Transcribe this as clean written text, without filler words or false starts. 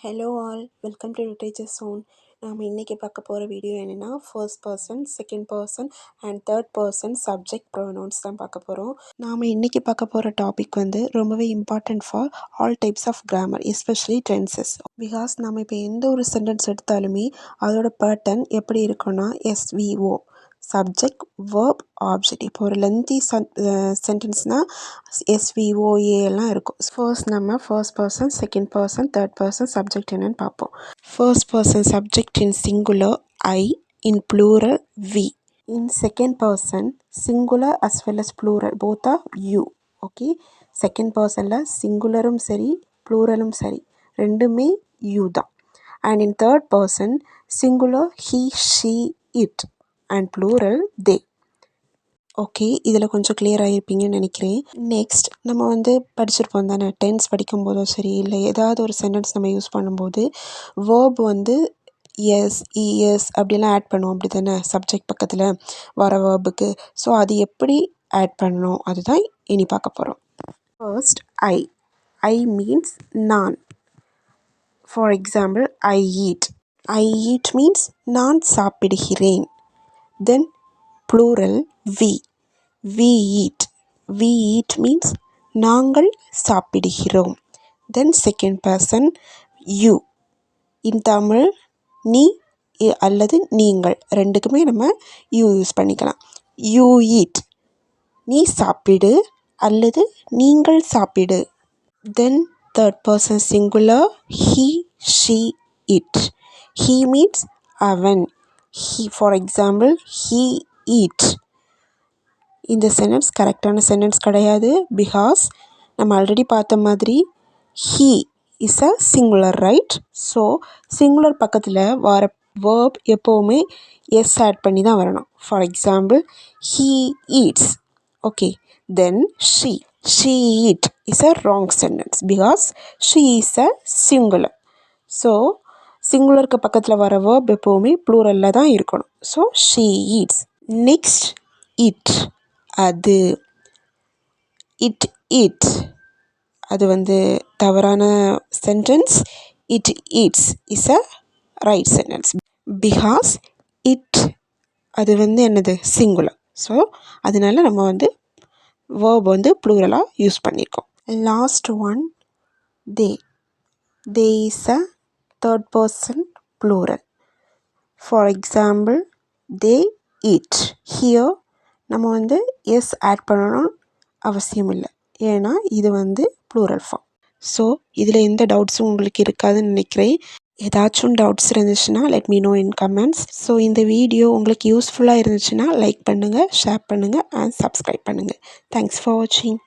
Hello all, welcome to literature zone. நாம் இன்றைக்கி பார்க்க போகிற வீடியோ என்னென்னா first person, second person and third person subject pronouns தான் பார்க்க போகிறோம். நாம் இன்றைக்கி பார்க்க போகிற டாபிக் வந்து ரொம்பவே important for all types of grammar, especially tenses. Because நம்ம இப்போ எந்த ஒரு சென்டென்ஸ் எடுத்தாலுமே அதோட பேட்டர்ன் எப்படி இருக்குன்னா எஸ்விஓ, சப்ஜெக்ட், வேர்ப், ஆப்ஜெக்ட். இப்போ ஒரு லென்த்தி சென்டென்ஸ்னால் எஸ்விஓஏ எல்லாம் இருக்கும். ஃபர்ஸ்ட் நம்ம first person, second person, third person subject என்னன்னு பார்ப்போம். First person subject in singular I, in plural we. In second person singular as well as plural both are you. ஓகே, செகண்ட் பர்சனில் சிங்குலரும் சரி ப்ளூரலும் சரி ரெண்டுமே யூ தான். And in third person singular he, she, it and plural they. Okay, இதில் கொஞ்சம் கிளியர் ஆகிருப்பீங்கன்னு நினைக்கிறேன். நெக்ஸ்ட் நம்ம வந்து படிச்சிருப்போம் தானே, டென்ஸ் படிக்கும்போதும் சரி இல்லை ஏதாவது ஒரு சென்டென்ஸ் நம்ம யூஸ் பண்ணும்போது வேர்ப் வந்து எஸ், இஎஸ் அப்படிலாம் ஆட் பண்ணுவோம் அப்படி தானே சப்ஜெக்ட் பக்கத்தில் வர வேர்புக்கு. ஸோ அது எப்படி ஆட் பண்ணணும் அதுதான் இனி பார்க்க போகிறோம். First I. ஐ மீன்ஸ் நான். For example I eat. I eat means நான் சாப்பிடுகிறேன். தென் plural we. We eat. We eat means நாங்கள் சாப்பிடுகிறோம். Then second person you. In Tamil நீ அல்லது நீங்கள் ரெண்டுக்குமே நம்ம you யூஸ் பண்ணிக்கலாம். You eat. நீ சாப்பிடு அல்லது நீங்கள் சாப்பிடு. Then third person singular he, she, it. He means அவன். He, for example he eat. இந்த சென்டென்ஸ் கரெக்டான சென்டென்ஸ் கிடையாது. பிகாஸ் நம்ம ஆல்ரெடி பார்த்த மாதிரி he is a singular, right? So singular பக்கத்தில் வர வேர்ப் எப்போவுமே எஸ் ஆட் பண்ணி தான் வரணும். For example he eats. Okay, then she eat is a wrong sentence because she is a singular. So சிங்குலருக்கு பக்கத்தில் வர வேர்ப் எப்போவுமே ப்ளூரலில் தான் இருக்கணும். So she eats. Next it. அது. இட் அது வந்து தவறான சென்டென்ஸ். It eats is a right sentence because it அது வந்து என்னது சிங்குலர். ஸோ அதனால நம்ம வந்து வேர்ப் வந்து ப்ளூரலாக யூஸ் பண்ணியிருக்கோம். Last one they. They is a third person plural. For example they eat. Here நம்ம வந்து எஸ் ஆட் பண்ணணும் அவசியம் இல்லை, ஏன்னா இது வந்து ப்ளூரல் ஃபார்ம். ஸோ இதில் எந்த டவுட்ஸும் உங்களுக்கு இருக்காதுன்னு நினைக்கிறேன். ஏதாச்சும் டவுட்ஸ் இருந்துச்சுன்னா லெட் மீ நோ இன் கமெண்ட்ஸ். ஸோ இந்த வீடியோ உங்களுக்கு யூஸ்ஃபுல்லாக இருந்துச்சுன்னா லைக் பண்ணுங்கள், ஷேர் பண்ணுங்கள் அண்ட் சப்ஸ்கிரைப் பண்ணுங்கள். தேங்க்ஸ் ஃபார் வாட்சிங்.